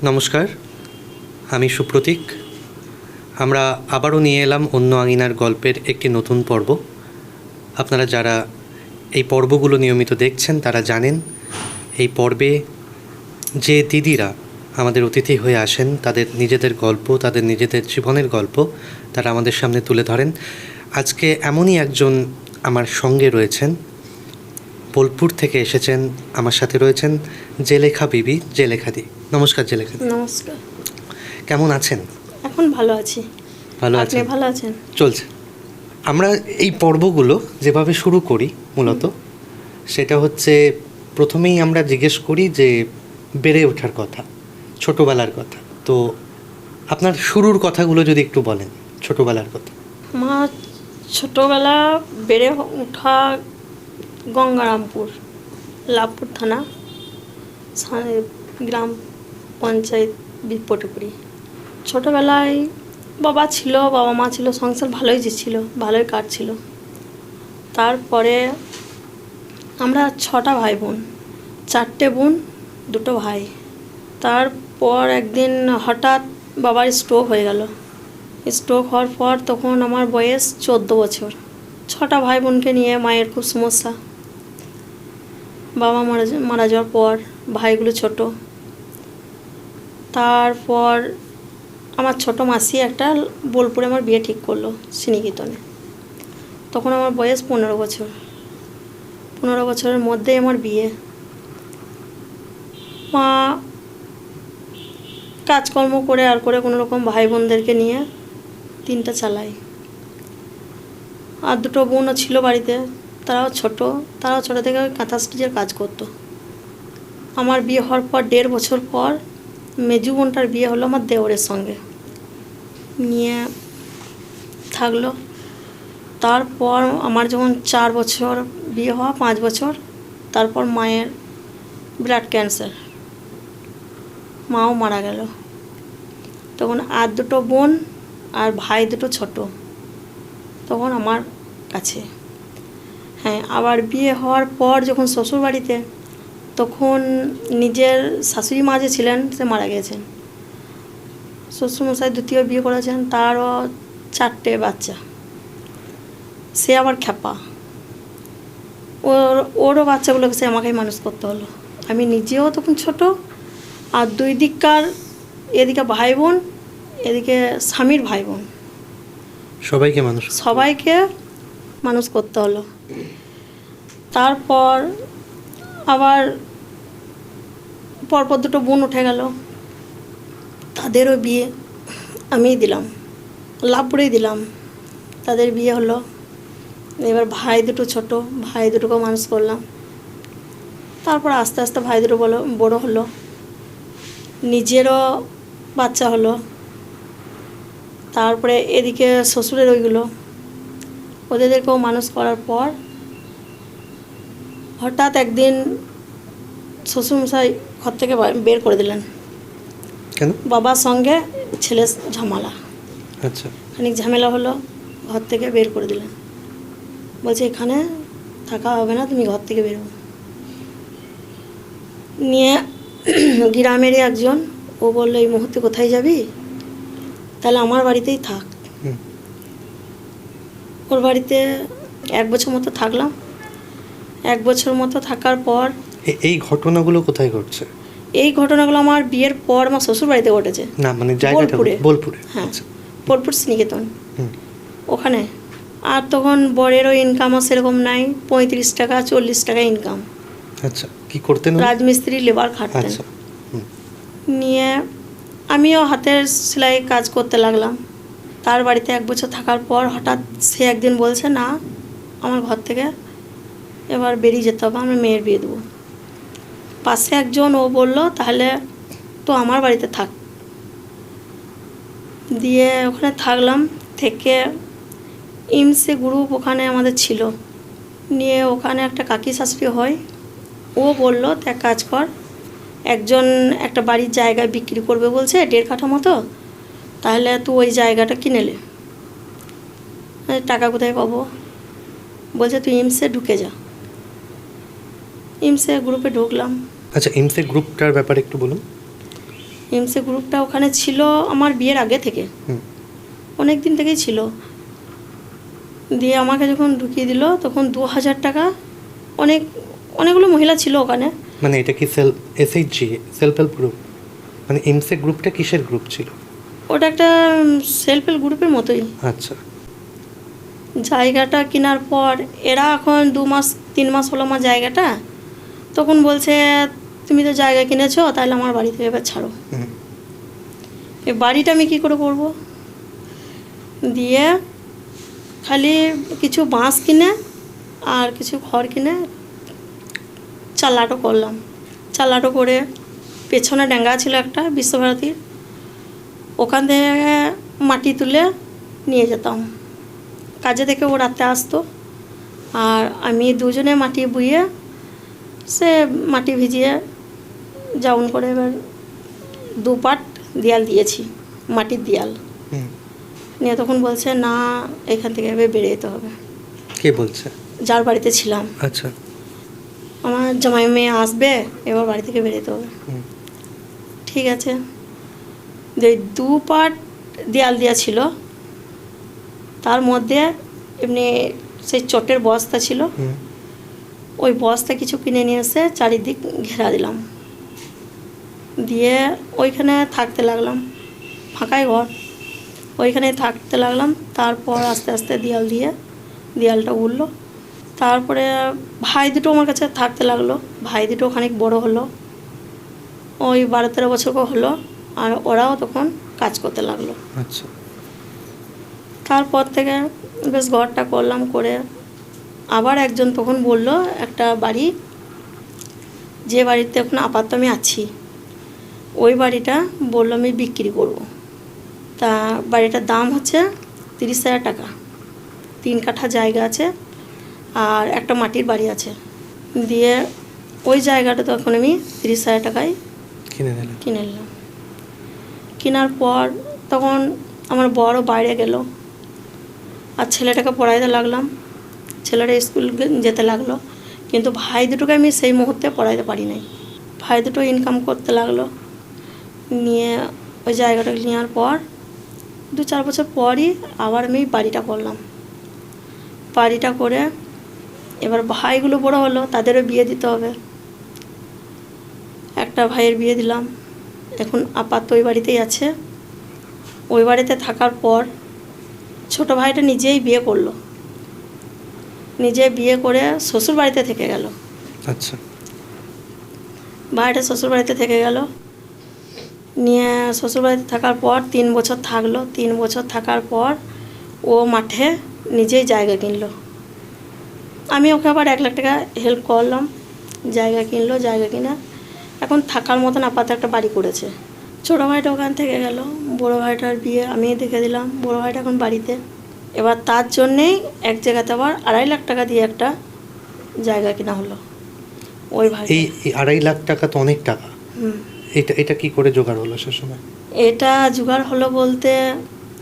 নমস্কার, আমি সুপ্রতীক। আমরা আবারও নিয়ে এলাম অন্য আঙিনার গল্পের একটি নতুন পর্ব। আপনারা যারা এই পর্বগুলো নিয়মিত দেখছেন তারা জানেন এই পর্বে যে দিদিরা আমাদের অতিথি হয়ে আসেন তাদের নিজেদের গল্প, তাদের নিজেদের জীবনের গল্প তারা আমাদের সামনে তুলে ধরেন। আজকে এমনই একজন আমার সঙ্গে রয়েছেন, বোলপুর থেকে এসেছেন। আমার সাথে রয়েছেন জেলেখা বিবি, জেলেখা দি। নমস্কার জেলেখা দি। নমস্কার। কেমন আছেন? এখন ভালো আছি। ভালো আপনি আছেন? ভালো আছেন? চলছে। আমরা এই পর্বগুলো যেভাবে শুরু করি মূলত সেটা হচ্ছে প্রথমেই আমরা জিজ্ঞেস করি যে বেড়ে ওঠার কথা, ছোটোবেলার কথা। তো আপনার শুরুর কথাগুলো যদি একটু বলেন, ছোটোবেলার কথা। আমার ছোটোবেলা বেড়ে ওঠা গঙ্গারামপুর, লাভপুর থানা, গ্রাম পঞ্চায়েত বিপটুকুড়ি। ছোটোবেলায় বাবা ছিল, বাবা মা ছিল, সংসার ভালোই ছিল, ভালোই কাটছিল। তারপরে আমরা 6টা ভাই বোন, 4টে বোন, 2টো ভাই। তারপর একদিন হঠাৎ বাবার স্ট্রোক হয়ে গেল। স্ট্রোক হওয়ার পর তখন আমার বয়স 14 বছর। 6টা ভাই বোনকে নিয়ে মায়ের খুব সমস্যা। বাবা মারা যাওয়ার পর ভাইগুলো ছোট। তারপর আমার ছোট মাসি একটা বোলপুরে আমার বিয়ে ঠিক করলো, শ্রীনিকেতনে। তখন আমার বয়স 15 বছর। 15 বছরের মধ্যেই আমার বিয়ে। মা কাজকর্ম করে আর করে কোনো রকম ভাই বোনদেরকে নিয়ে 3টা চালাই। আর 2টো বোনও ছিল বাড়িতে, তারাও ছোট থেকে কাঁথা স্টিচের কাজ করতো। আমার বিয়ে হওয়ার পর 1.5 বছর পর মেজু বোনটার বিয়ে হলো আমার দেওরের সঙ্গে, নিয়ে থাকলো। তারপর আমার যখন 4 বছর বিয়ে হওয়া, 5 বছর, তারপর মায়ের ব্লাড ক্যান্সার, মাও মারা গেল। তখন আর 2টো বোন আর ভাই 2টো ছোট, তখন আমার কাছে। হ্যাঁ, আবার বিয়ে হওয়ার পর যখন শ্বশুর বাড়িতে, তখন নিজের শাশুড়ি মা যে ছিলেন সে মারা গেছেন। শ্বশুরমশাই 2য় বিয়ে করেছেন, তারও 4টে বাচ্চা। সে আবার খ্যাপা, ওরও বাচ্চাগুলোকে সে আমাকেই মানুষ করতে হলো। আমি নিজেও তখন ছোট, আর 2 দিককার, এদিকে ভাই বোন, এদিকে স্বামীর ভাই বোন, সবাইকে মানুষ করতে হলো। তারপর আবার পরপর 2টো বোন উঠে গেল, তাদেরও বিয়ে আমিই দিলাম, লাভপুরেই দিলাম। তাদের বিয়ে হলো। এবার ভাই 2টো ছোট, ভাই 2টোকেও মানুষ করলাম। তারপর আস্তে আস্তে ভাই 2টো বড়ো হলো, নিজেরও বাচ্চা হলো। তারপরে এদিকে শ্বশুরের ওইগুলো, ওদেরকেও মানুষ করার পর হঠাৎ একদিন শ্বশুরমশাই ঘর থেকে বের করে দিলেন। কেন? বাবার সঙ্গে ছেলের ঝামেলা। আচ্ছা। খানিক ঝামেলা হলো, ঘর থেকে বের করে দিলেন। বলছে এখানে থাকা হবে না, তুমি ঘর থেকে বেরো। নিয়ে গ্রামেরই একজন, ও বললো এই মুহূর্তে কোথায় যাবি, তাহলে আমার বাড়িতেই থাক। ওর বাড়িতে 1 বছর মতো থাকলাম। 1 বছর মতো থাকার পর এই ঘটনাগুলো কোথায় ঘটছে? এই ঘটনাগুলো আমার বিয়ের পর আমার শ্বশুর বাড়িতে ঘটেছে। না মানে জায়গাটা বোলপুরে। হ্যাঁ, বোলপুর শ্রীনিকেতন, ওখানে। আর তখন বরেরও ইনকামও সেরকম নাই, 35 টাকা 40 টাকা ইনকাম। আচ্ছা, কি করতেন? রাজমিস্ত্রি, লেবার খাটতেন। আচ্ছা। নিয়ে আমিও হাতের সেলাই কাজ করতে লাগলাম। তার বাড়িতে 1 বছর থাকার পর হঠাৎ সে একদিন বলছে, না আমার ঘর থেকে এবার বেরিয়ে যেতে হবে, আমি মেয়ের বিয়ে দেবো। পাশে একজন, ও বললো তাহলে তো আমার বাড়িতে থাক। দিয়ে ওখানে থাকলাম। থেকে ইমসে গ্রুপ ওখানে আমাদের ছিল, নিয়ে ওখানে একটা কাকি শাশুড়ি হয়, ও বললো এক কাজ কর, একজন একটা বাড়ির জায়গা বিক্রি করবে বলছে 1.5 কাঠা মতো, তাহলে তুই ওই জায়গাটা কিনে নে। টাকা কোথায় পাবো? বলছে তুই ইমসে ঢুকে যা। ইমসে গ্রুপে ঢুকলাম। আচ্ছা, ইমসে গ্রুপটার ব্যাপারে একটু বলুন। এমসি গ্রুপটা ওখানে ছিল আমার বিয়ের আগে থেকে, হুম। অনেক দিন থেকেই ছিল। দিয়ে আমাকে যখন ঢুকিয়ে দিল তখন 2,000 টাকা, অনেকগুলো মহিলা ছিল ওখানে। মানে এটা কি এসএইচজি সেলফ হেল্প গ্রুপ? মানে এমসে গ্রুপটা কিসের গ্রুপ ছিল? ওটা একটা সেলফ হেল্প গ্রুপের মতোই। আচ্ছা। জায়গাটা কেনার পর এরা এখন 2-3 মাস হলো আমার জায়গাটা, তখন বলছে তুমি তো জায়গা কিনেছো, তাহলে আমার বাড়ি থেকে এবার ছাড়ো। হুম। এই বাড়িটা আমি কী করে করব? দিয়ে খালি কিছু বাঁশ কিনে আর কিছু খড় কিনে চালাটো করলাম। চালাটো করে পেছনে ড্যাঙ্গা ছিল একটা বিশ্বভারতীর, ওখান থেকে মাটি তুলে নিয়ে যেতাম। কাজে থেকে ও রাতে আসতো, আর আমি দুজনে মাটি বুইয়ে সে মাটি ভিজিয়ে জাউন করে এবার 2 পাট দেয়াল দিয়েছি, মাটির দেয়াল। হুম। নিয়ে তখন বলছে না, এখান থেকে এবার বেরিয়ে যেতে হবে। কে বলছে? যার বাড়িতে ছিলাম, আচ্ছা। আমার জামাই মেয়ে আসবে, এবার বাড়ি থেকে বেরিয়ে যেতে হবে। হুম। ঠিক আছে। যে 2 পাট দেয়াল দেওয়া ছিল, তার মধ্যে এমনি সেই চটের বস্তা ছিল, হুম। ওই বস্তা কিছু কিনে নিয়ে এসে চারিদিক ঘেরা দিলাম। দিয়ে ওইখানে থাকতে লাগলাম, ফাঁকাই ঘর, ওইখানে থাকতে লাগলাম। তারপর আস্তে আস্তে দেয়ালটা উঠলো। তারপরে ভাই দুটো আমার কাছে থাকতে লাগলো। ভাই দুটো খানিক বড় হলো, ওই 12-13 বছর হলো, আর ওরাও তখন কাজ করতে লাগলো। আচ্ছা। তারপর থেকে বেশ ঘরটা করলাম, করে আবার একজন তখন বলল একটা বাড়ি, যে বাড়িতে এখন আপাতত আমি আছি, ওই বাড়িটা বললো আমি বিক্রি করব। তা বাড়িটার দাম হচ্ছে 30,000 টাকা। 3 কাঠা জায়গা আছে আর একটা মাটির বাড়ি আছে। দিয়ে ওই জায়গাটা তখন আমি 30,000 টাকায় কিনে নিলাম। কিনে নিলাম। কেনার পর তখন আমার বড় বাইরে গেল, আর ছেলেটাকে পড়াইতে লাগলাম। ছেলেটা স্কুল যেতে লাগলো, কিন্তু ভাই দুটোকে আমি সেই মুহূর্তে পড়াইতে পারি নাই। ভাই দুটো ইনকাম করতে লাগলো। নিয়ে ওই জায়গাটা নেওয়ার পর 2-4 বছর পরই আবার আমি বাড়িটা করলাম। বাড়িটা করে এবার ভাইগুলো বড় হলো, তাদেরও বিয়ে দিতে হবে। একটা ভাইয়ের বিয়ে দিলাম, এখন আপাতত ওই বাড়িতেই আছে। ওই বাড়িতে থাকার পর ছোটো ভাইটা নিজেই বিয়ে করলো, নিজে বিয়ে করে শ্বশুর বাড়িতে থেকে গেল। আচ্ছা। ভাইটা শ্বশুর বাড়িতে থেকে গেল। নিয়ে শ্বশুর বাড়িতে থাকার পর 3 বছর থাকলো। 3 বছর থাকার পর ও মাঠে নিজেই জায়গা কিনলো। আমি ওকে আবার 1 লাখ টাকা হেল্প করলাম, জায়গা কিনলো। জায়গা কিনে এখন থাকার মতন আপাতত একটা বাড়ি করেছে। ছোটো ভাইটা ওখান থেকে গেল, বড়ো ভাইটার বিয়ে আমি দেখে দিলাম। বড়ো ভাইটা এখন বাড়িতে। এবার তার জন্যেই এক জায়গাতে আবার 2.5 লাখ টাকা দিয়ে একটা জায়গা কেনা হলো। ওই ভাই এই 2.5 লাখ টাকা তো অনেক টাকা। এটা কি করে জোগাড় হলো সে সময়? এটা জোগাড় হলো বলতে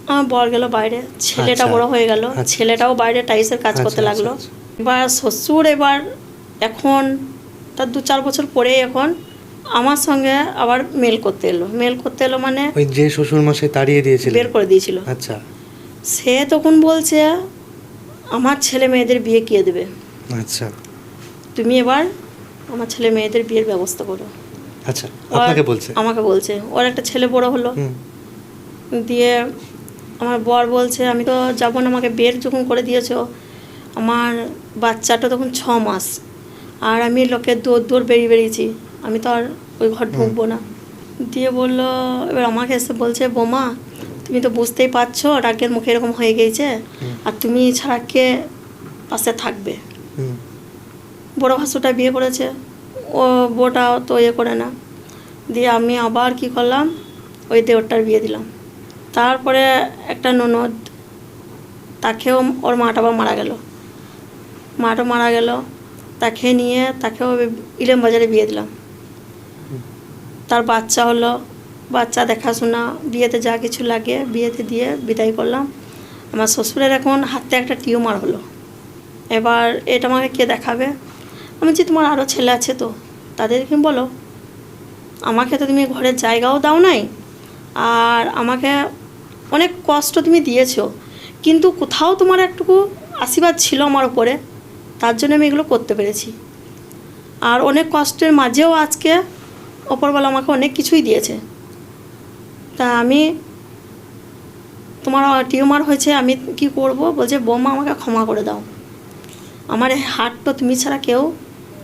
আমার বর গেল বাইরে, ছেলেটা আচ্ছা। বড় হয়ে গেল, আচ্ছা। ছেলেটাও বাইরে টাইসের কাজ করতে আচ্ছা, লাগলো। আচ্ছা, এবার শ্বশুর এবার এখন তার 2-4 বছর পরে এখন আমার সঙ্গে আবার মেল করতে এলো মানে ওই যে শ্বশুর মশাই তাড়িয়ে দিয়েছিল? বের করে দিয়েছিল। আচ্ছা। সে তখন বলছে আমার ছেলে মেয়েদের বিয়ে কে দেবে, আচ্ছা। তুমি এবার আমার ছেলে মেয়েদের বিয়ের ব্যবস্থা করো। আচ্ছা, আপনাকে বলছে? আমাকে বলছে। ওর একটা ছেলে বড় হলো। হুম। দিয়ে আমার বর বলছে আমি তো যাবো না, আমাকে বের যখন করে দিয়েছো, আমার বাচ্চাটা তখন 6 মাস, আর আমি লোকের দৌড় বেরিয়েছি, আমি তো আর ওই ঘর ঢুকবো না। দিয়ে বললো, এবার আমাকে এসে বলছে বোমা তুমি তো বুঝতেই পারছো রাগের মুখে এরকম হয়ে গিয়েছে, আর তুমি ছাড়া কে পাশে থাকবে। বড়ো ভাসুটা বিয়ে করেছে, ও বউটা তো করে না। দিয়ে আমি আবার কি করলাম, ওই দেওরটার বিয়ে দিলাম। তারপরে একটা ননদ, তাকেও ওর মাটা মারা গেল, তাকে নিয়ে তাকেও ইলেম বাজারে বিয়ে দিলাম। তার বাচ্চা হলো, বাচ্চা দেখাশোনা বিয়েতে যা কিছু লাগে বিয়েতে দিয়ে বিদায় করলাম। আমার শ্বশুরের এখন হাতে একটা টিউমার হলো। এবার এটা আমাকে কে দেখাবে? আমি বলছি তোমার আরও ছেলে আছে তো, তাদেরকে বলো। আমাকে তো তুমি ঘরের জায়গাও দাও নাই, আর আমাকে অনেক কষ্ট তুমি দিয়েছো, কিন্তু কোথাও তোমার একটুকু আশীর্বাদ ছিল আমার উপরে, তার জন্য আমি এগুলো করতে পেরেছি। আর অনেক কষ্টের মাঝেও আজকে ওপরওয়ালা আমাকে অনেক কিছুই দিয়েছে। তা আমি, তোমার টিউমার হয়েছে, আমি কি করব? বলছে বৌমা আমাকে ক্ষমা করে দাও, আমার এই হার্টটা তুমি ছাড়া কেউ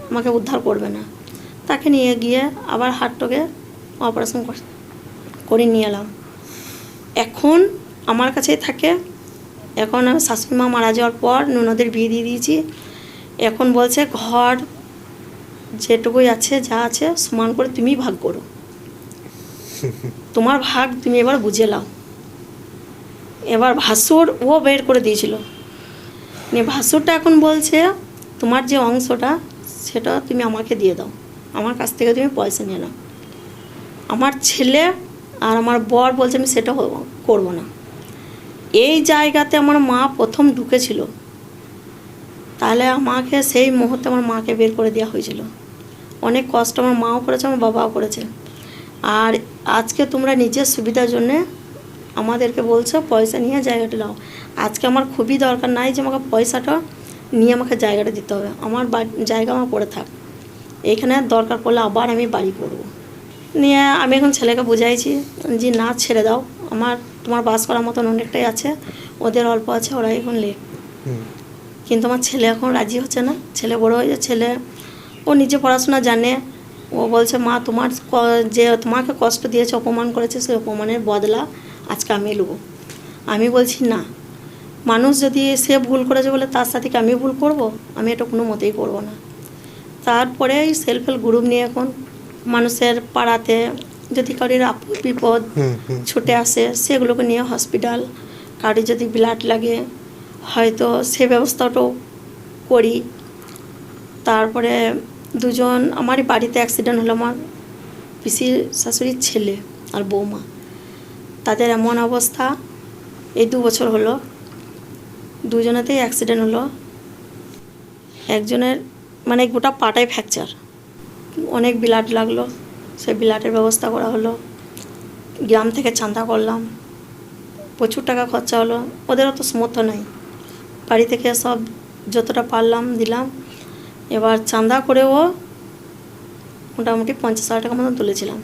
আমাকে উদ্ধার করবে না। তাকে নিয়ে গিয়ে আবার হার্টটাকে অপারেশন করে নিয়ে এলাম। এখন আমার কাছেই থাকে। এখন আমি শাশুড়ি মা মারা যাওয়ার পর ননদের বিয়ে দিয়ে দিয়েছি। এখন বলছে ঘর যেটুকুই আছে, যা আছে সমান করে তুমি ভাগ করো, তোমার ভাগ তুমি এবার বুঝে নাও। এবার ভাসুর ও বের করে দিয়েছিল, নিয়ে ভাসুরটা এখন বলছে তোমার যে অংশটা সেটা তুমি আমাকে দিয়ে দাও, আমার কাছ থেকে তুমি পয়সা নিয়ে নাও। আমার ছেলে আর আমার বর বলছে আমি সেটা করব না। এই জায়গাতে আমার মা প্রথম ঢুকেছিল, তাহলে আমাকে সেই মুহূর্তে আমার মাকে বের করে দেওয়া হয়েছিল। অনেক কষ্ট আমার মাও করেছে, আমার বাবাও করেছে। আর আজকে তোমরা নিজের সুবিধার জন্যে আমাদেরকে বলছো পয়সা নিয়ে জায়গাটা নাও। আজকে আমার খুবই দরকার নাই যে আমাকে পয়সাটা নিয়ে আমাকে জায়গাটা দিতে হবে, আমার জায়গা আমার পড়ে থাক, এইখানে দরকার পড়লে আবার আমি বাড়ি করব। নিয়ে আমি এখন ছেলেকে বুঝাইছি যে না, ছেড়ে দাও, তোমার বাস করার মতন অনেকটাই আছে, ওদের অল্প আছে, ওরা এখন লেখ। কিন্তু আমার ছেলে এখন রাজি হচ্ছে না। ছেলে বড় হয়ে যাচ্ছে, ছেলে ও নিজে পড়াশোনা জানে। ও বলছে মা তোমার যে তোমাকে কষ্ট দিয়েছে, অপমান করেছে, সেই অপমানের বদলা আজকে আমি নেবো। আমি বলছি না, মানুষ যদি সে ভুল করেছে বলে তার সাথে কি আমি ভুল করব? আমি এটা কোনো মতেই করব না। তারপরে এই সেলফ হেল্প গ্রুপ নিয়ে এখন মানুষের পাড়াতে যদি কারোর আপদ বিপদ ছুটে আসে, সেগুলোকে নিয়ে হসপিটাল, কারোর যদি ব্লাড লাগে হয়তো সে ব্যবস্থাটাও করি। তারপরে দুজন আমারই বাড়িতে অ্যাক্সিডেন্ট হলো, আমার পিসির শাশুড়ির ছেলে আর বৌমা, তাদের এমন অবস্থা, এই 2 বছর হলো দুজনেতেই অ্যাক্সিডেন্ট হলো। একজনের মানে গোটা পাটায় ফ্র্যাকচার, অনেক ব্লাড লাগলো, সেই ব্লাডের ব্যবস্থা করা হলো। গ্রাম থেকে চাঁদা করলাম, প্রচুর টাকা খরচা হলো, ওদেরও তো সামর্থ্য নাই, বাড়ি থেকে সব যতটা পারলাম দিলাম। এবার চাঁদা করেও মোটামুটি 50,000 টাকা মতন তুলেছিলাম।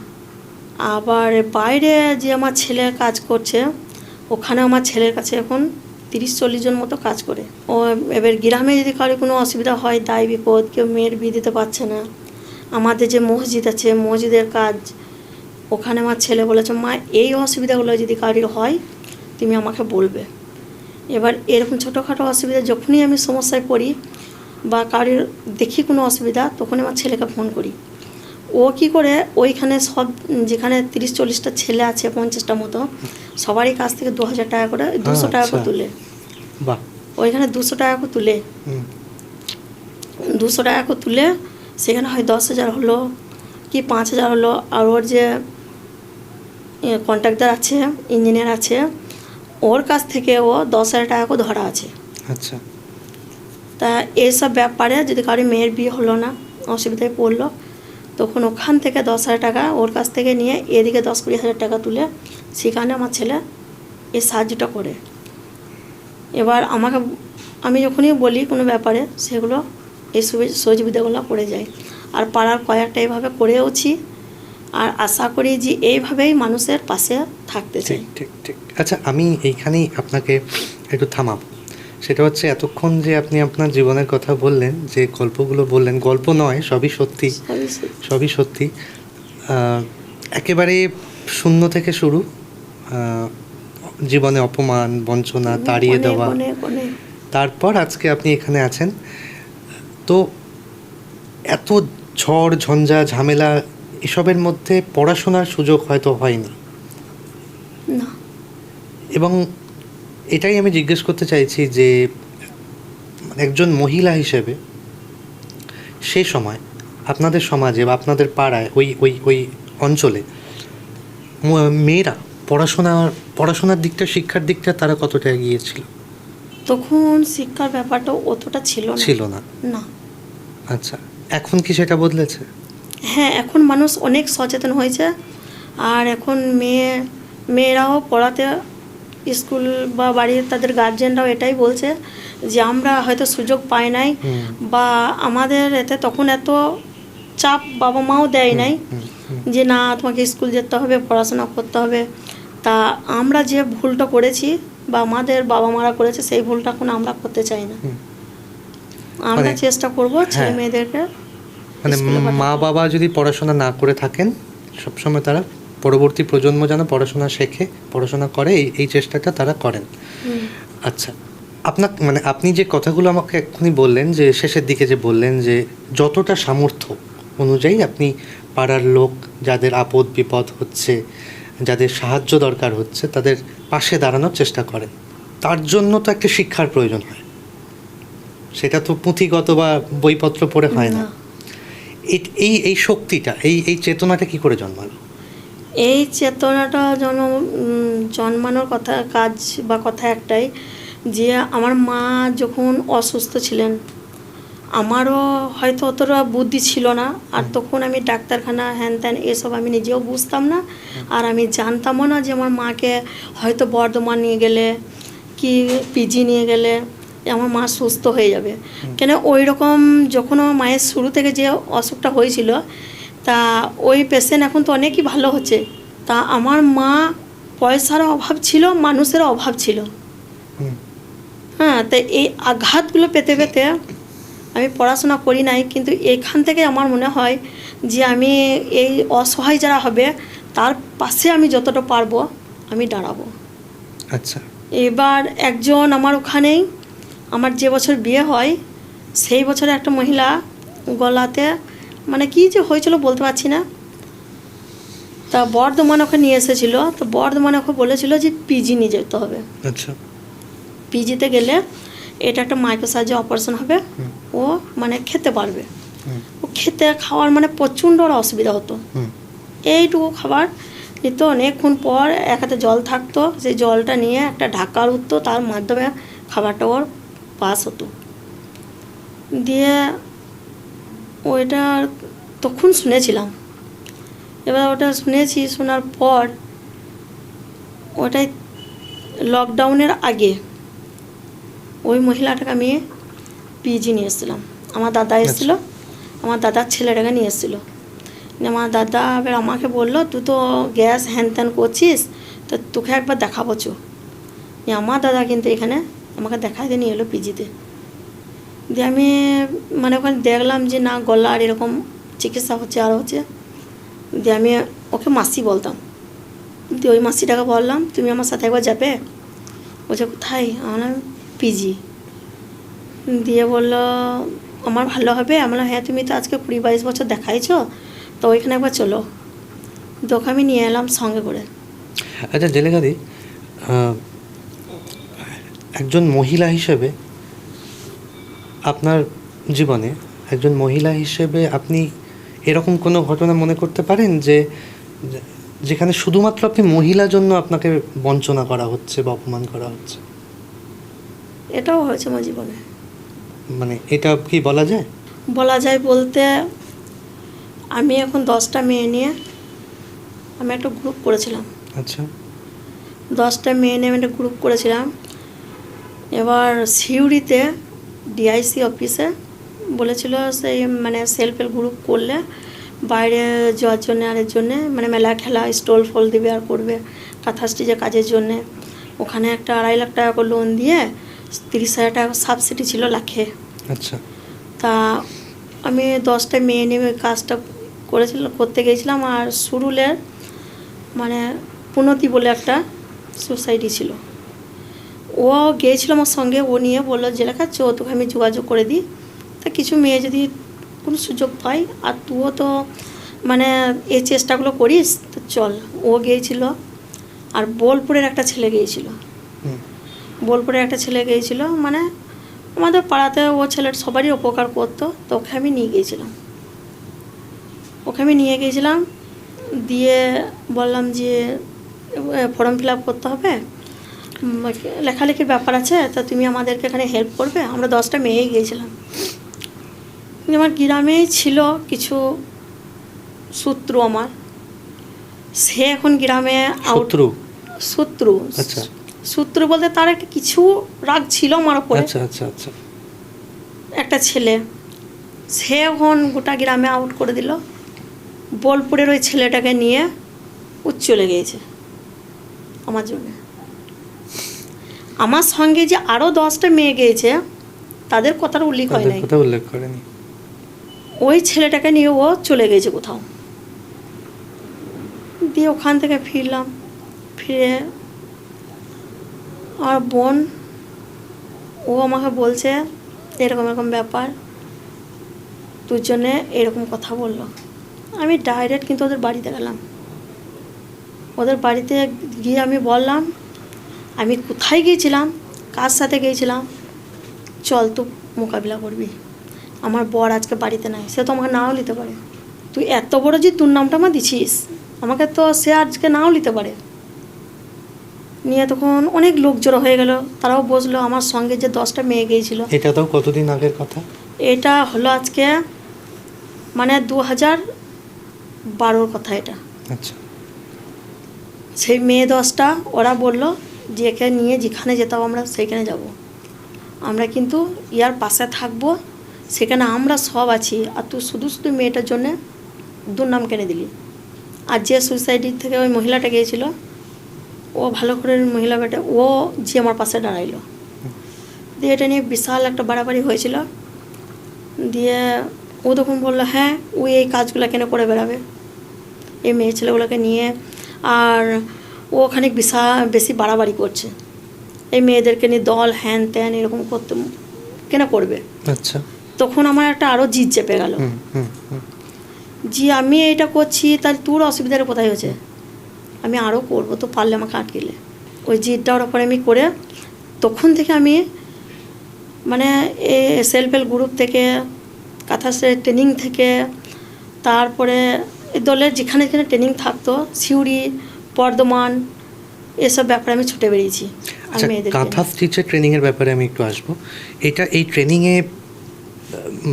আবার বাইরে যে আমার ছেলে কাজ করছে, ওখানে আমার ছেলের কাছে এখন 30-40 জন মতো কাজ করে। ও এবার গ্রামে যদি কারো কোনো অসুবিধা হয়, দায় বিপদ, কেউ মেয়ের বিয়ে দিতে পারছে না, আমাদের যে মসজিদ আছে, মসজিদের কাজ, ওখানে আমার ছেলে বলেছে মা এই অসুবিধাগুলো যদি কারোর হয় তুমি আমাকে বলবে। এবার এরকম ছোটোখাটো অসুবিধা যখনই আমি সমস্যায় পড়ি বা কারোর দেখি কোনো অসুবিধা, তখনই আমার ছেলেকে ফোন করি। ও কি করে ওইখানে সব যেখানে 30-40টা ছেলে আছে, 50টা মতো, সবারই কাছ থেকে 2,000 টাকা করে, 200 টাকা করে তুলে। ওইখানে 200 টাকা করে তুলে, 200 টাকা করে তুলে সেখানে হয় 10,000 হলো কি 5,000 হলো। আর ওর যে কন্ট্রাক্টর আছে, ইঞ্জিনিয়ার আছে, ওর কাছ থেকে ও 10,000 টাকা করে ধরা আছে। আচ্ছা। তা এইসব ব্যাপারে যদি কারো মেয়ের বিয়ে হলো না, অসুবিধায় পড়লো, তখন ওখান থেকে 10,000 টাকা ওর কাছ থেকে নিয়ে এদিকে 10-20 হাজার টাকা তুলে সেখানে আমার ছেলে এই সাহায্যটা করে। এবার আমি যখনই বলি কোনো ব্যাপারে, সেগুলো এই সহযোগিতাগুলো করে যায়। আর পাড়ার কয়েকটা এইভাবে করেওছি, আর আশা করি যে এইভাবেই মানুষের পাশে থাকতে চাই। ঠিক ঠিক। আচ্ছা, আমি এইখানেই আপনাকে একটু থামাবো। সেটা হচ্ছে এতক্ষণ যে আপনি আপনার জীবনের কথা বললেন, যে গল্পগুলো বললেন, গল্প নয়, সবই সত্যি, সবই সত্যি। একেবারে শূন্য থেকে শুরু, জীবনে অপমান, বঞ্চনা, তাড়িয়ে দেওয়া, তারপর আজকে আপনি এখানে আছেন। তো এত ঝড় ঝঞ্ঝা ঝামেলা এসবের মধ্যে পড়াশোনার সুযোগ হয়তো হয়নি না। এবং এটাই আমি জিজ্ঞেস করতে চাইছি যে একজন মহিলা হিসেবে সে সময় আপনাদের সমাজে বা আপনাদের পাড়ায় ওই অঞ্চলে মেয়েরা পড়াশোনার দিকটা, শিক্ষার দিকটা তারা কতটা এগিয়ে ছিল? তখন শিক্ষার ব্যাপারটা অতটা ছিল না। না। আচ্ছা, এখন কি সেটা বদলেছে? হ্যাঁ, এখন মানুষ অনেক সচেতন হয়েছে। আর এখন মেয়েরাও পড়াতে, স্কুল বা বাড়ির তাদের গার্জেনরাও এটাই বলছে যে আমরা হয়তো সুযোগ পাই নাই বা আমাদের এতে তখন এত চাপ বাবা মাও দেয় নাই যে না তোমাকে স্কুল যেতে হবে, পড়াশোনা করতে হবে। তা আমরা যে ভুলটা করেছি বা আমাদের বাবা মারা করেছে সেই ভুলটা এখন আমরা করতে চাই না। আমরা মানে- চেষ্টা করব ছেলে হ্যাঁ। মেয়েদেরকে মানে স্কুলে পাঠাতে। মা বাবা যদি পড়াশোনা না করে থাকেন, সবসময় তারা পরবর্তী প্রজন্ম যেন পড়াশোনা শেখে, পড়াশোনা করে, এই চেষ্টাটা তারা করেন। হুম। আচ্ছা, আপনার মানে আপনি যে কথাগুলো আমাকে এক্ষুনি বললেন, যে শেষের দিকে যে বললেন যে যতটা সামর্থ্য অনুযায়ী আপনি পাড়ার লোক যাদের আপদ বিপদ হচ্ছে, যাদের সাহায্য দরকার হচ্ছে, তাদের পাশে দাঁড়ানোর চেষ্টা করেন। তার জন্য তো একটা শিক্ষার প্রয়োজন হয়, সেটা তো পুঁথিগত বা বইপত্র পড়ে হয় না। না। এই শক্তিটা, এই চেতনাটা কি করে জন্মালো? এই চেতনাটা জন্মানোর কাজ বা কথা একটাই, যে আমার মা যখন অসুস্থ ছিলেন, আমারও হয়তো অতটা বুদ্ধি ছিল না। আর তখন আমি ডাক্তারখানা হ্যান ত্যান এসব আমি নিজেও বুঝতাম না। আর আমি জানতামও না যে আমার মাকে হয়তো বর্ধমান নিয়ে গেলে কি পিজি নিয়ে গেলে আমার মা সুস্থ হয়ে যাবে। কেন ওই রকম যখন আমার মায়ের শুরু থেকে যে অসুখটা হয়েছিল, তা ওই পেশেন্ট এখন তো অনেকই ভালো হচ্ছে। তা আমার মা পয়সারও অভাব ছিল, মানুষেরও অভাব ছিল। হুম। হ্যাঁ, তাই এই আঘাতগুলো পেতে পেতে আমি পড়াশোনা করি নাই, কিন্তু এখান থেকে আমার মনে হয় যে আমি এই অসহায় যারা হবে তার পাশে আমি যতটা পারবো আমি দাঁড়াবো। আচ্ছা। এবার একজন আমার ওখানেই, আমার যে বছর বিয়ে হয় সেই বছরে একটা মহিলা গলাতে মানে কী যে হয়েছিল বলতে পারছি না, তা বর্ধমান ওকে নিয়ে এসেছিলো। তো বর্ধমানে ওকে বলেছিল যে পিজি নিয়ে যেতে হবে। আচ্ছা। পিজিতে গেলে এটা একটা মাইক্রো সার্জারি অপারেশন হবে, ও মানে খেতে পারবে। ও খেতে খাওয়ার মানে প্রচণ্ড ওর অসুবিধা হতো। এইটুকু খাবার নিত, অনেকক্ষণ পর এক হাতে জল থাকতো, সেই জলটা নিয়ে একটা ঢাকার উঠতো, তার মাধ্যমে খাবারটা ওর পাস হতো। দিয়ে ওইটা তখন শুনেছিলাম। এবার ওটা শুনেছি, শোনার পর ওটাই লকডাউনের আগে ওই মহিলাটাকে আমি পিজি নিয়ে এসেছিলাম। আমার দাদা এসেছিলো, আমার দাদার ছেলেটাকে নিয়ে এসেছিলো। আমার দাদা এবার আমাকে বললো তুই তো গ্যাস হ্যান ত্যান করছিস, তো তোকে একবার দেখাবো চো। আমার দাদা কিন্তু এখানে আমাকে দেখাইতে নিয়ে এলো পিজিতে। দিয়ে আমি মানে ওখানে দেখলাম যে না গলার এরকম চিকিৎসা হচ্ছে আর হচ্ছে। দিয়ে আমি ওকে মাসি বলতাম। দিয়ে ওই মাসিটাকে বললাম তুমি আমার সাথে একবার যাবে। বলছে কোথায়? আমার পিজি। দিয়ে বললো আমার ভালো হবে। আমি বললাম হ্যাঁ তুমি তো আজকে 20-22 বছর দেখাইছো, তো ওইখানে একবার চলো। তো ওকে আমি নিয়ে এলাম সঙ্গে করে। আচ্ছা জেলেখাদি, একজন মহিলা হিসেবে আপনার জীবনে, একজন মহিলা হিসেবে আপনি এরকম কোনো ঘটনা মনে করতে পারেন যেখানে শুধুমাত্র আপনি মহিলার জন্য আপনাকে বঞ্চনা করা হচ্ছে বা অপমান করা হচ্ছে? এটাও হয়েছে আমার জীবনে। মানে এটা কি বলা যায়? বলা যায় বলতে, আমি এখন 10টা মেয়ে নিয়ে আমি একটা গ্রুপ করেছিলাম। আচ্ছা। 10টা মেয়ে নিয়ে আমি একটা গ্রুপ করেছিলাম। এবার সিউড়িতে ডিআইসি অফিসে বলেছিল সেই মানে সেলফ হেল্প গ্রুপ করলে বাইরে যাওয়ার জন্যে আর এর জন্যে মানে মেলা খেলা স্টল ফল দেবে আর করবে কাঁথা স্টিচের কাজের জন্যে। ওখানে একটা 2.5 লাখ টাকা করে লোন দিয়ে 30,000 টাকা সাবসিডি ছিল লাখে। আচ্ছা। তা আমি 10টা মেয়ে নিয়ে ওই কাজটা করতে গিয়েছিলাম। আর সুরুলের মানে পুনতি বলে একটা সোসাইটি ছিল, ও গিয়েছিল আমার সঙ্গে। ও নিয়ে বললো জেলেখা চো তোকে আমি যোগাযোগ করে দিই, তা কিছু মেয়ে যদি কোনো সুযোগ পাই আর তুইও তো মানে এই চেষ্টাগুলো করিস তো চল। ও গিয়েছিল। আর বোলপুরের একটা ছেলে গিয়েছিল। বোলপুরের একটা ছেলে গিয়েছিল, মানে আমাদের পাড়াতে ও ছেলের সবারই উপকার করতো। তো ওকে আমি নিয়ে গিয়েছিলাম। দিয়ে বললাম যে ফর্ম ফিল আপ করতে হবে, লেখালেখির ব্যাপার আছে, তা তুমি আমাদেরকে এখানে হেল্প করবে। আমরা 10টা মেয়েই গিয়েছিলাম। আমার গ্রামেই ছিল কিছু শত্রু আমার, সে এখন গ্রামে শত্রু? শত্রু, আচ্ছা শত্রু বলতে তার একটা কিছু রাগ ছিল আমার উপরে। আচ্ছা আচ্ছা আচ্ছা। একটা ছেলে, সে এখন গোটা গ্রামে আউট করে দিল। বোলপুরের ওই ছেলেটাকে নিয়ে ও চলে গিয়েছে আমার জন্য। আমার সঙ্গে যে আরও 10টা মেয়ে গিয়েছে তাদের কথার উল্লেখ হয় তাদের নাই। কথা উল্লেখ করেনি। ওই ছেলেটাকে নিয়ে ও চলে গেছে কোথাও। দিয়ে ওখান থেকে ফিরলাম, ফিরে আর বোন ও আমাকে বলছে এরকম এরকম ব্যাপার, তোর জন্যে এরকম কথা বললো। আমি ডাইরেক্ট কিন্তু ওদের বাড়িতে গেলাম। ওদের বাড়িতে গিয়ে আমি বললাম আমি কোথায় গিয়েছিলাম, কার সাথে গিয়েছিলাম, চল তুই মোকাবিলা করবি। আমার বর আজকে বাড়িতে নাই, সে তো আমাকে নাও নিতে পারে। তুই এত বড় যে তোর নামটা আমার দিছিস, আমাকে তো সে আজকে নাও নিতে পারে। নিয়ে তখন অনেক লোক জড়ো হয়ে গেল, তারাও বসলো। আমার সঙ্গে যে 10টা মেয়ে গিয়েছিল, এটা তো কতদিন আগের কথা? এটা হলো আজকে মানে 2012 কথা এটা। আচ্ছা সেই মেয়ে 10টা ওরা বলল যে একে নিয়ে যেখানে যেতাম আমরা সেইখানে যাব, আমরা কিন্তু ইয়ার পাশে থাকবো, সেখানে আমরা সব আছি, আর তুই শুধু শুধু মেয়েটার জন্যে দুর্নাম কেনে দিলি। আর যে সুইসাইডের থেকে ওই মহিলাটা গিয়েছিল, ও ভালো করে মহিলা বেটা, ও যে আমার পাশে দাঁড়াইলো। দিয়ে এটা নিয়ে বিশাল একটা বাড়াবাড়ি হয়েছিল। দিয়ে ও তখন বললো হ্যাঁ ও এই কাজগুলো কেন করে বেড়াবে এই মেয়ে ছেলেগুলোকে নিয়ে, আর ও ওখানে বেশি বাড়াবাড়ি করছে, এই মেয়েদেরকে নিয়ে দল হ্যান ত্যান এরকম করতে কেন করবে। আচ্ছা। তখন আমার একটা আরও জিদ চেপে গেল, জি আমি এটা করছি তাহলে তোর অসুবিধার কোথায় হয়েছে, আমি আরও করবো, তো পারলে আমাকে আটকেলে। ওই জিদটা ওর ওপরে আমি করে তখন থেকে আমি মানে সেলফ হেল্প গ্রুপ থেকে, কাঁথা ট্রেনিং থেকে, তারপরে এই দলের যেখানে যেখানে ট্রেনিং থাকতো, সিউড়ি, বর্ধমান, এসব ব্যাপারে আমি ছুটে বেরিয়েছি। আচ্ছা, কাঁথা স্টিচের ট্রেনিংয়ের ব্যাপারে আমি একটু আসবো। এই ট্রেনিংয়ে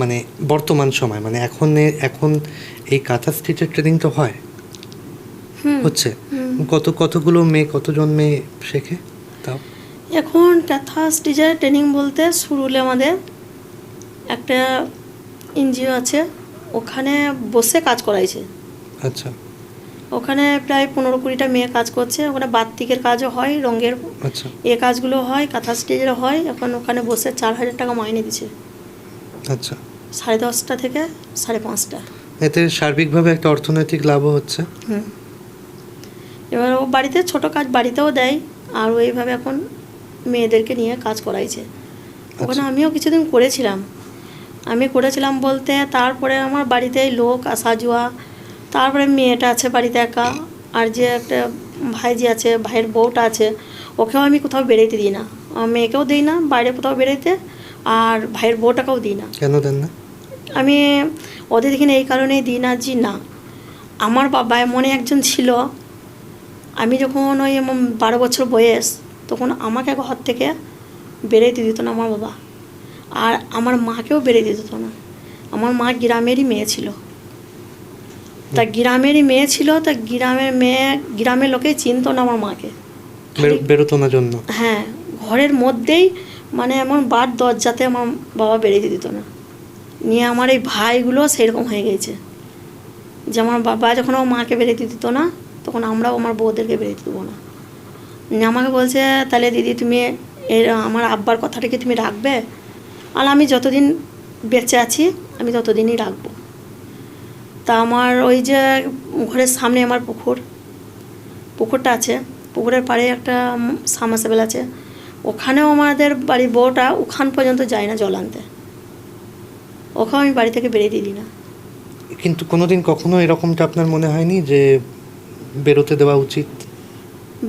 মানে বর্তমান সময় মানে এখন এই কাঁথা স্টিচের ট্রেনিং তো হয়, হচ্ছে কতগুলো মেয়ে, কতজন মেয়ে শেখে তাও? এখন কাঁথা স্টিচের ট্রেনিং বলতে শুরু হলে আমাদের একটা এনজিও আছে, ওখানে বসে কাজ করাইছে। আচ্ছা ওখানে প্রায় 15-20টা মেয়ে কাজ করছে। ওখানে বাতিকের কাজও হয়, রঙের আচ্ছা এ কাজগুলো হয়, কাঁথা স্টিচেরও হয়। এখন ওখানে বসে 4000 টাকা মাইনে দিচ্ছে, আচ্ছা। 10:30টা থেকে 5:30। এতে সার্বিকভাবে একটা অর্থনৈতিক লাভও হচ্ছে। এবার ও বাড়িতে ছোটো কাজ বাড়িতেও দেয়, আর ওইভাবে এখন মেয়েদেরকে নিয়ে কাজ করাইছে। ওখানে আমিও কিছুদিন করেছিলাম। আমি করেছিলাম বলতে তারপরে আমার বাড়িতে লোক আসা যাওয়া, তারপরে মেয়েটা আছে বাড়িতে একা, আর যে একটা ভাইজি আছে, ভাইয়ের বউটা আছে, ওকেও আমি কোথাও বেরোতে দিই না, আমার মেয়েকেও দিই না বাইরে কোথাও বেরোতে, আর ভাইয়ের বউটাকেও দিই না। কেন দেন না? আমি ওদের এখানে এই কারণেই দিই না, জি না, আমার বাবা মনে একজন ছিল, আমি যখন ওই 12 বছর বয়স, তখন আমাকে ঘর থেকে বেরোতে দিত না আমার বাবা, আর আমার মাকেও বেরোতে দিত না। আমার মা গ্রামেরই মেয়ে ছিল, তা গ্রামেরই মেয়ে ছিল, তা গ্রামের লোকে চিনতো না আমার মাকে, বেরোতো না জন্য। হ্যাঁ, ঘরের মধ্যেই মানে এমন বার দরজাতে আমার বাবা বেরোতে দিত না। নিয়ে আমার এই ভাইগুলো সেরকম হয়ে গেছে, যে আমার বাবা যখন আমার মাকে বেরোতে দিত না, তখন আমরাও আমার বউদেরকে বেরোতে দেবো না। আমাকে বলছে তাহলে দিদি তুমি আমার আব্বার কথাটাকে তুমি রাখবে, আর আমি যতদিন বেঁচে আছি আমি ততদিনই রাখবো। তা আমার ওই যে ঘরের সামনে আমার পুকুরটা আছে, পুকুরের পাড়ে একটা সাবমার্সিবল আছে, ওখানেও আমাদের বাড়ির বউটা ওখান পর্যন্ত যায় না জল আনতে, ওখানে আমি বাড়ি থেকে বেরিয়ে দিই না। কিন্তু কখনো এরকমটা আপনার মনে হয়নি যে বেরোতে দেওয়া উচিত?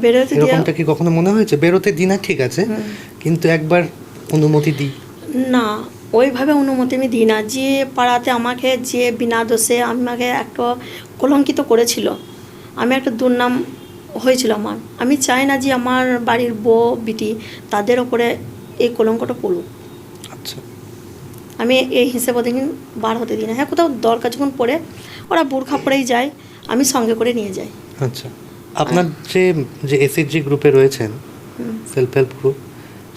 বেরোতে এরকমটা কি কখনো মনে হয়েছে? বেরোতে দিই না ঠিক আছে, কিন্তু একবার অনুমতি দিই না, ওইভাবে অনুমতি আমি দিই না। যে পাড়াতে আমাকে যে বিনা দোষে আমাকে একটা কলঙ্কিত করেছিল, আমি একটা দুর্নাম হয়েছিল আমার, আমি চাই না যে আমার বাড়ির বউ বিটি তাদের ওপরে এই কলঙ্কটা পড়ুক। আচ্ছা। আমি এই হিসেবে ওদের বার হতে দিই না। হ্যাঁ, কোথাও দরকার যখন পড়ে ওরা বোরখা পরেই যায়, আমি সঙ্গে করে নিয়ে যাই। আচ্ছা, আপনার যে যে এসএইচজি গ্রুপে রয়েছেন, সেলফ হেল্প গ্রুপ,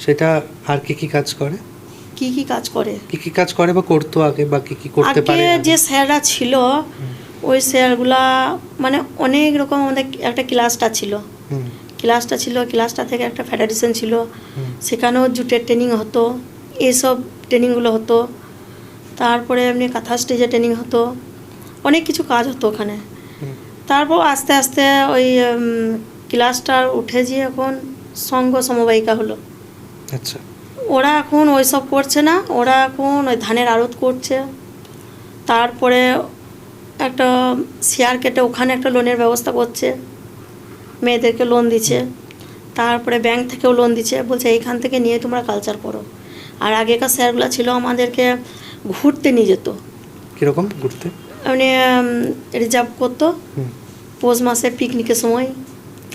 সেটা আর কি কাজ করে? কি কি কাজ করে? কি কাজ করে বা করতো আগে, বা কি করতে পারে? আগে যে স্যাররা ছিল ওই স্যারগুলা মানে অনেক রকম, আমাদের একটা ক্লাসটা ছিল, ক্লাসটা থেকে একটা ফেডারেশন ছিল, সেখানেও জুটের ট্রেনিং হতো, এইসব ট্রেনিংগুলো হতো। তারপরে এমনি কাঁথা স্টেজে ট্রেনিং হতো, অনেক কিছু কাজ হতো ওখানে। তারপর আস্তে আস্তে ওই ক্লাসটা উঠে গিয়ে এখন সংঘ সমবায়িকা হলো। আচ্ছা, ওরা এখন ওইসব করছে না, ওরা এখন ওই ধানের আড়ত করছে। তারপরে একটা শেয়ার কেটে ওখানে একটা লোনের ব্যবস্থা করছে, মেয়েদেরকে লোন দিচ্ছে। তারপরে ব্যাংক থেকেও লোন দিচ্ছে, বলছে এইখান থেকে নিয়ে তোমরা কালচার করো। আর আগেকার স্যারগুলো ছিল আমাদেরকে ঘুরতে নিয়ে যেত। কীরকম ঘুরতে? মানে রিজার্ভ করতো পৌষ মাসে পিকনিকের সময়।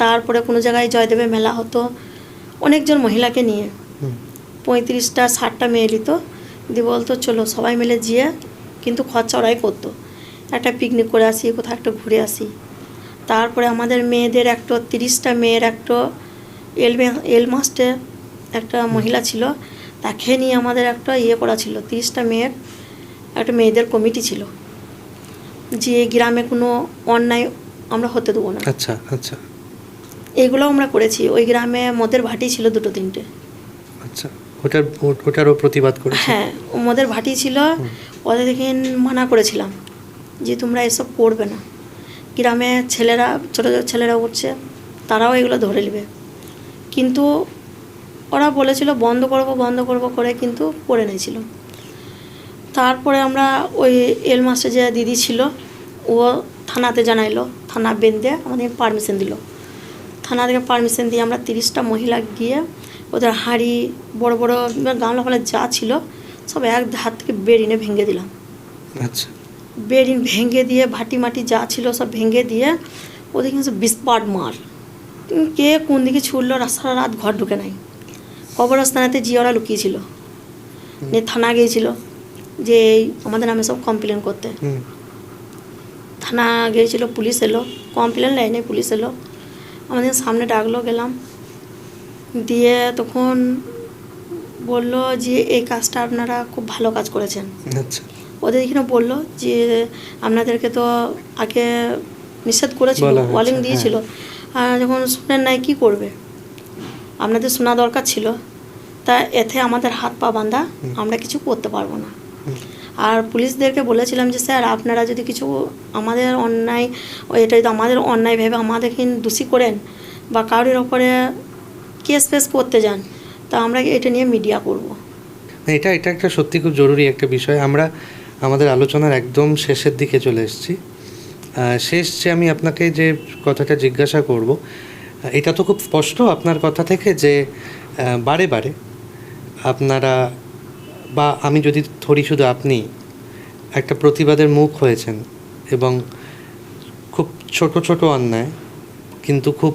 তারপরে কোনো জায়গায় জয়দেবে মেলা হতো, অনেকজন মহিলাকে নিয়ে 35টা 60টা মেয়ে নিত, দিয়ে বলতো চলো সবাই মিলে গিয়ে, কিন্তু খরচা ওরাই করতো। একটা পিকনিক করে আসি, কোথাও একটা ঘুরে আসি। তারপরে আমাদের মেয়েদের একটা 30টা মেয়ের একটা এলমাস্টে একটা মহিলা ছিল, তাকে নিয়ে আমাদের একটা করা ছিল, 30টা মেয়ের একটা মেয়েদের কমিটি ছিল, যে গ্রামে কোনো অন্যায় আমরা হতে দেবো না। আচ্ছা আচ্ছা, এইগুলো আমরা করেছি। ওই গ্রামে মদের ভাটি ছিল 2-3টে। আচ্ছা, ওটারও প্রতিবাদ করে? হ্যাঁ, মদের ভাটি ছিল, ওদের দেখে মানা করেছিলাম যে তোমরা এসব করবে না। গ্রামে ছেলেরা, ছোটো ছোটো ছেলেরা উঠছে, তারাও এগুলো ধরে নেবে, কিন্তু ওরা বলেছিল বন্ধ করবো করে কিন্তু করে নিয়েছিল। তারপরে আমরা ওই এলমাসে যে দিদি ছিল, ও থানাতে জানাইলো, থানা বেঁধে আমাদের পারমিশন দিল। থানা থেকে পারমিশন দিয়ে আমরা 30টা মহিলা গিয়ে ওদের হাঁড়ি, বড় বড় গামলা ফামলা যা ছিল সব এক হাত থেকে বেরিনে ভেঙে দিলাম। আচ্ছা, বেরিন ভেঙে দিয়ে ভাটি মাটি যা ছিল সব ভেঙে দিয়ে ওদের কিন্তু বিস্পাট মার, কে কোন দিকে ছুটলো, সারা রাত ঘর ঢুকে নাই। কবরস্থানেতে যে ওরা লুকিয়েছিল, নিয়ে থানা গিয়েছিল যে আমাদের নামে সব কমপ্লেন করতে। থানা গিয়েছিল, পুলিশ এলো, কমপ্লেন লাইনে পুলিশ এলো, আমাদের সামনে ডাকলো, গেলাম, দিয়ে তখন বললো যে এই কাজটা আপনারা খুব ভালো কাজ করেছেন। আচ্ছা, ওদের এখানে বললো যে আপনাদেরকে তো আগে নিষেধ করেছিল, ওয়ার্নিং দিয়েছিল, আর যখন শুনেন নাই কী করবে, আপনাদের শোনা দরকার ছিল, তা এতে আমাদের হাত পা বাঁধা, আমরা কিছু করতে পারবো না। আর পুলিশদেরকে বলেছিলাম যে স্যার আপনারা যদি কিছু আমাদের অন্যায়, এটা যদি আমাদের অন্যায় ভেবে আমাদেরকে দোষী করেন বা কারোর ওপরে কেস ফেস করতে যান, তা আমরা এটা নিয়ে মিডিয়া করব। এটা একটা সত্যি খুব জরুরি একটা বিষয়। আমরা আমাদের আলোচনার একদম শেষের দিকে চলে এসেছি। শেষ যে আমি আপনাকে যে কথাটা জিজ্ঞাসা করব, এটা তো খুব স্পষ্ট আপনার কথা থেকে যে বারে বারে আপনারা, বা আমি যদি ধরি শুধু আপনি, একটা প্রতিবাদের মুখ হয়েছেন, এবং খুব ছোট ছোট অন্যায় কিন্তু খুব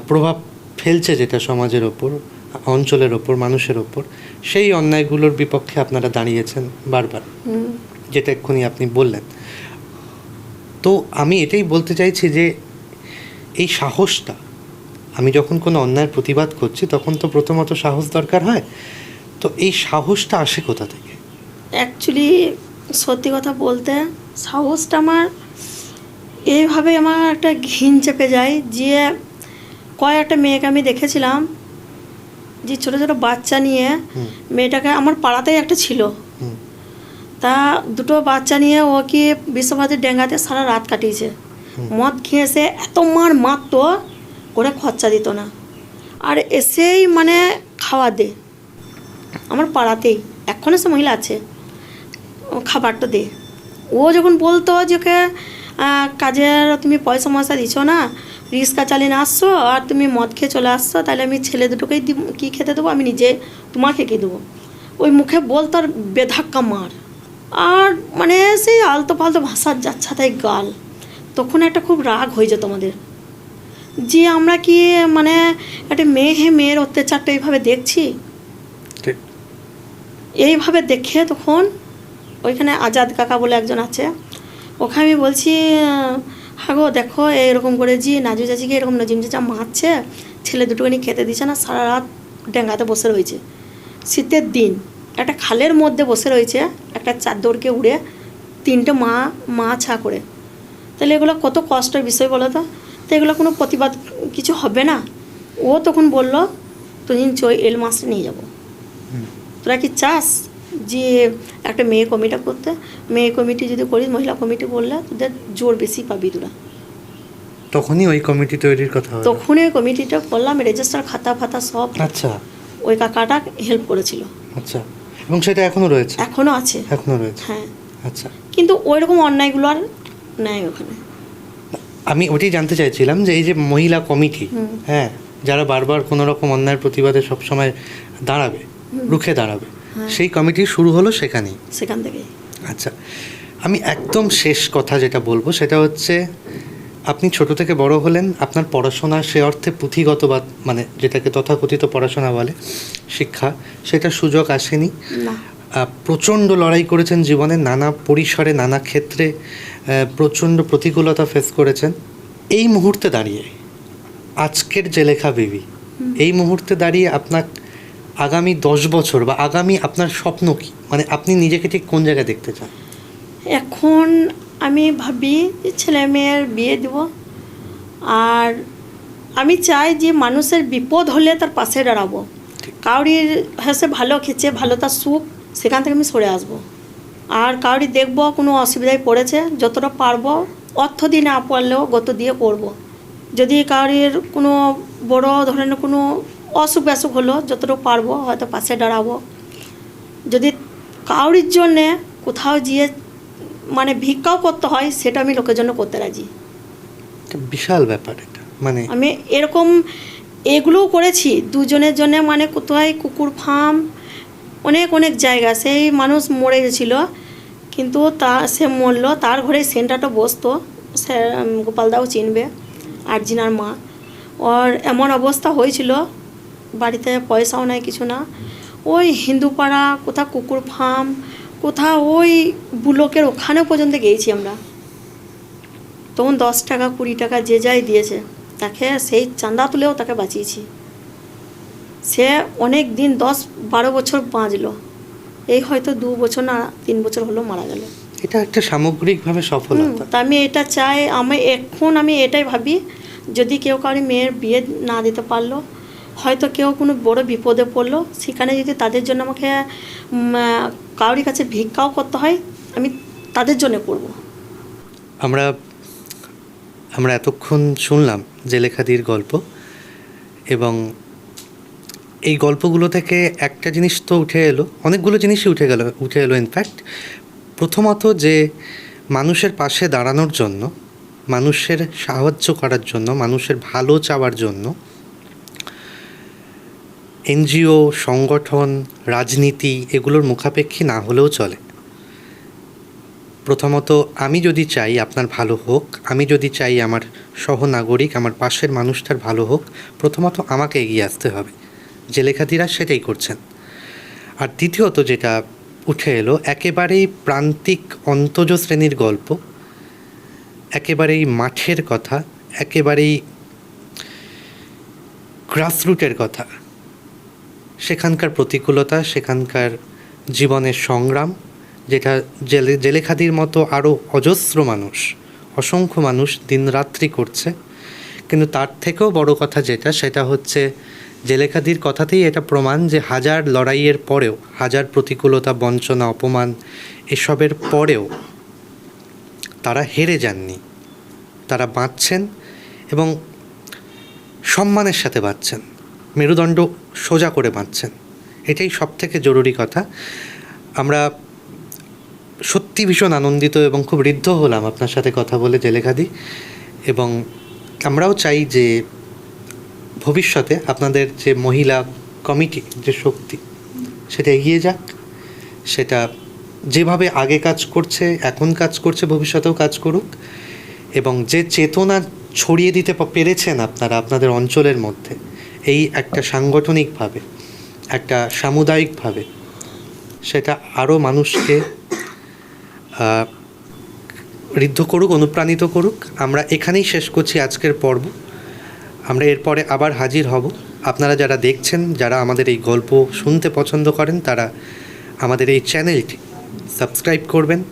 প্রভাব ফেলছে যেটা সমাজের ওপর, অঞ্চলের ওপর, মানুষের ওপর, সেই অন্যায়গুলোর বিপক্ষে আপনারা দাঁড়িয়েছেন বারবার, যেটা এক্ষুনি আপনি বললেন। তো আমি এটাই বলতে চাইছি যে এই সাহসটা, আমি যখন কোনো অন্যায়ের প্রতিবাদ করছি তখন তো প্রথমত সাহস দরকার হয়, তো এই সাহসটা আসে কোথা থেকে? অ্যাকচুয়ালি সত্যি কথা বলতে সাহসটা আমার এইভাবে আমার একটা ঘিন চেপে যায়, যে কয়েকটা মেয়েকে আমি দেখেছিলাম যে ছোটো ছোটো বাচ্চা নিয়ে, মেয়েটাকে আমার পাড়াতেই একটা ছিল, তা দুটো বাচ্চা নিয়ে ও কি বিশ্বভারতীর ডেঙ্গাতে সারা রাত কাটিয়েছে। মদ খেয়েছে, এত মারতো, করে খরচা দিত না, আর এসেই মানে খাওয়া দে, আমার পাড়াতেই এখনও সে মহিলা আছে, খাবারটা দে। ও যখন বলতো যে ওকে কাজের তুমি পয়সা ময়সা দিচ্ছ না, রিক্সা চালিয়ে আসছো আর তুমি মদ খেয়ে চলে আসছো, তাহলে আমি ছেলে দুটোকেই কী খেতে দেবো, আমি নিজে তোমাকে খেয়ে দেবো, ওই মুখে বলতো আর বেধাক্কা মার, আর মানে সেই আলতো ফালতো ভাষার যাচ্ছা তাই গাল। তখন একটা খুব রাগ হয়ে যেত আমাদের, যে আমরা কি মানে একটা মেয়ের অত্যাচারটা এইভাবে দেখছি। এইভাবে দেখে তখন ওইখানে আজাদ কাকা বলে একজন আছে, ওকে আমি বলছি হ্যাঁ গো দেখো এরকম করে জি নাজু চাচিকে এরকম নজিম চাচা মারছে, ছেলে দুটোখানি খেতে দিচ্ছে না, সারা রাত ডেঙ্গাতে বসে রয়েছে, শীতের দিন একটা খালের মধ্যে বসে রয়েছে একটা চাদরকে উড়ে, 3টে মা ছা করে। তাহলে এগুলো কত কষ্টের বিষয় বলো তো। তো এগুলো কোনো প্রতিবাদ কিছু হবে না। ও তখন বললো তুই এল মাসে নিয়ে যাবো, তোরা কি চাস যে একটা মেয়ে কমিটি করতে? মেয়ে কমিটি যদি করিস, মহিলা কমিটি বললে তোদের জোর বেশি পাবি তোরা। তখনই ওই কমিটি তৈরির কথা হলো। তখনই ওই কমিটিটা করলাম, রেজিস্টার খাতা ফাতা সব। আচ্ছা, ওই কাকাটা হেল্প করেছিল। আচ্ছা, এবং সেটা এখনো রয়েছে? এখনো আছে। এখনো রয়েছে, হ্যাঁ। আচ্ছা। কিন্তু ওই রকম অন্যায়গুলো আর নেই ওখানে। আমি ওটাই জানতে চাইছিলাম যে এই যে মহিলা কমিটি, হ্যাঁ, যারা বারবার কোনো রকম অন্যায়ের প্রতিবাদে সবসময় দাঁড়াবে, রুখে দাঁড়াবে, সেই কমিটি শুরু হলো সেখান থেকেই। আচ্ছা, আমি একদম শেষ কথা যেটা বলবো সেটা হচ্ছে আপনি ছোট থেকে বড় হলেন, আপনার পড়াশোনা সে অর্থে পুঁথিগত বা মানে যেটাকে তথাকথিত পড়াশোনা বলে শিক্ষা, সেটার সুযোগ আসেনি। না। প্রচণ্ড লড়াই করেছেন জীবনে, নানা পরিসরে নানা ক্ষেত্রে প্রচণ্ড প্রতিকূলতা ফেস করেছেন। এই মুহূর্তে দাঁড়িয়ে আজকের জেলেখা বেবি, এই মুহূর্তে দাঁড়িয়ে আপনার আগামী 10 বছর বা আগামী আপনার স্বপ্ন কী, মানে আপনি নিজেকে ঠিক কোন জায়গায় দেখতে চান? এখন আমি ভাবি যে ছেলে মেয়ের বিয়ে দেব, আর আমি চাই যে মানুষের বিপদ হলে তার পাশে দাঁড়াবো। কাউরির হ্যাঁ ভালো খেছে, ভালো তার সুখ, সেখান থেকে আমি সরে আসবো। আর কাউরি দেখবো কোনো অসুবিধায় পড়েছে, যতটা পারবো অর্থ দিয়ে না পারলেও গত দিয়ে করব। যদি কাউরির কোনো বড় ধরনের কোনো অসুখ ব্যাসুখ হলো, যতটা পারবো হয়তো পাশে দাঁড়াবো। যদি কাউরির জন্যে কোথাও গিয়ে মানে ভিক্ষাও করতে হয়, সেটা আমি লোকের জন্য করতে রাজি। বিশাল ব্যাপার এটা, মানে আমি এরকম এগুলোও করেছি দুজনের জন্য, মানে কোথায় কুকুর ফার্ম, অনেক জায়গা, সেই মানুষ মরে গেছিল কিন্তু সে মরলো, তার ঘরে সেন্টারটা বসতো, সে গোপালদাও চিনবে, আরজিনার মা। ওর এমন অবস্থা হয়েছিল, বাড়িতে পয়সাও নাই কিছু না, ওই হিন্দুপাড়া কোথা কুকুর ফার্ম, কোথা ওই বুলকের ওখানে পর্যন্ত গিয়েছি আমরা। তখন 10 টাকা 20 টাকা যে যাই দিয়েছে, তাকে সেই চাঁদা তুলেও তাকে বাঁচিয়েছি। সে অনেক দিন 10-12 বছর বাঁচলো, এই হয়তো 2 বছর না 3 বছর হলো মারা গেল। এটা একটা সামগ্রিকভাবে সফলতা। তা আমি এটা চাই, আমি এটাই ভাবি, যদি কেউ কারো মেয়ের বিয়ে না দিতে পারলো, হয়তো কেউ কোনো বড় বিপদে পড়লো, সেখানে যদি তাদের জন্য আমাকে কারোর কাছে ভিক্ষাও করতে হয়, আমি তাদের জন্য করব। আমরা এতক্ষণ শুনলাম জেলেখাদির গল্প, এবং এই গল্পগুলো থেকে একটা জিনিস তো উঠে এলো, অনেকগুলো জিনিসই উঠে এলো ইনফ্যাক্ট। প্রথমত যে মানুষের পাশে দাঁড়ানোর জন্য, মানুষের সাহায্য করার জন্য, মানুষের ভালো চাওয়ার জন্য এনজিও, সংগঠন, রাজনীতি এগুলোর মুখাপেক্ষী না হলেও চলে। প্রথমত আমি যদি চাই আপনার ভালো হোক, আমি যদি চাই আমার সহনাগরিক, আমার পাশের মানুষটার ভালো হোক, প্রথমত আমাকে এগিয়ে আসতে হবে। জেলেখাদিরা সেটাই করছেন। আর দ্বিতীয়ত যেটা উঠে এলো, একেবারেই প্রান্তিক অন্তজ শ্রেণীর গল্প, একেবারেই মাঠের কথা, একেবারেই গ্রাসরুটের কথা, সেখানকার প্রতিকূলতা, সেখানকার জীবনের সংগ্রাম, যেটা জেলেখাদির মতো আরও অজস্র মানুষ, অসংখ্য মানুষ দিনরাত্রি করছে। কিন্তু তার থেকেও বড় কথা যেটা, সেটা হচ্ছে জেলেখাদির কথাতেই এটা প্রমাণ যে হাজার লড়াইয়ের পরেও, হাজার প্রতিকূলতা, বঞ্চনা, অপমান এসবের পরেও তারা হেরে যাননি। তারা বাঁচছেন এবং সম্মানের সাথে বাঁচছেন, মেরুদণ্ড সোজা করে বাঁচছেন। এটাই সবথেকে জরুরি কথা। আমরা সত্যি ভীষণ আনন্দিত এবং খুব ঋদ্ধ হলাম আপনার সাথে কথা বলে জেলেখাদি, এবং আমরাও চাই যে ভবিষ্যতে আপনাদের যে মহিলা কমিটি, যে শক্তি, সেটা এগিয়ে যাক, সেটা যেভাবে আগে কাজ করছে, এখন কাজ করছে, ভবিষ্যতেও কাজ করুক, এবং যে চেতনা ছড়িয়ে দিতে পেরেছেন আপনারা আপনাদের অঞ্চলের মধ্যে, এই একটা সাংগঠনিকভাবে, একটা সামুদায়িকভাবে, সেটা আরও মানুষকে ঋদ্ধ করুক, অনুপ্রাণিত করুক। আমরা এখানেই শেষ করছি আজকের পর্ব। আমরা এরপরে আবার হাজির হব। আপনারা যারা দেখছেন, যারা আমাদের এই গল্প শুনতে পছন্দ করেন, তারা আমাদের এই চ্যানেলটি সাবস্ক্রাইব করবেন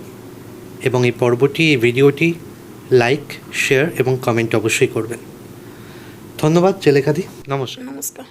এবং এই পর্বটি, এই ভিডিওটি লাইক, শেয়ার এবং কমেন্ট অবশ্যই করবেন। ধন্যবাদ জেলেখাদি, নমস্কার। নমস্কার।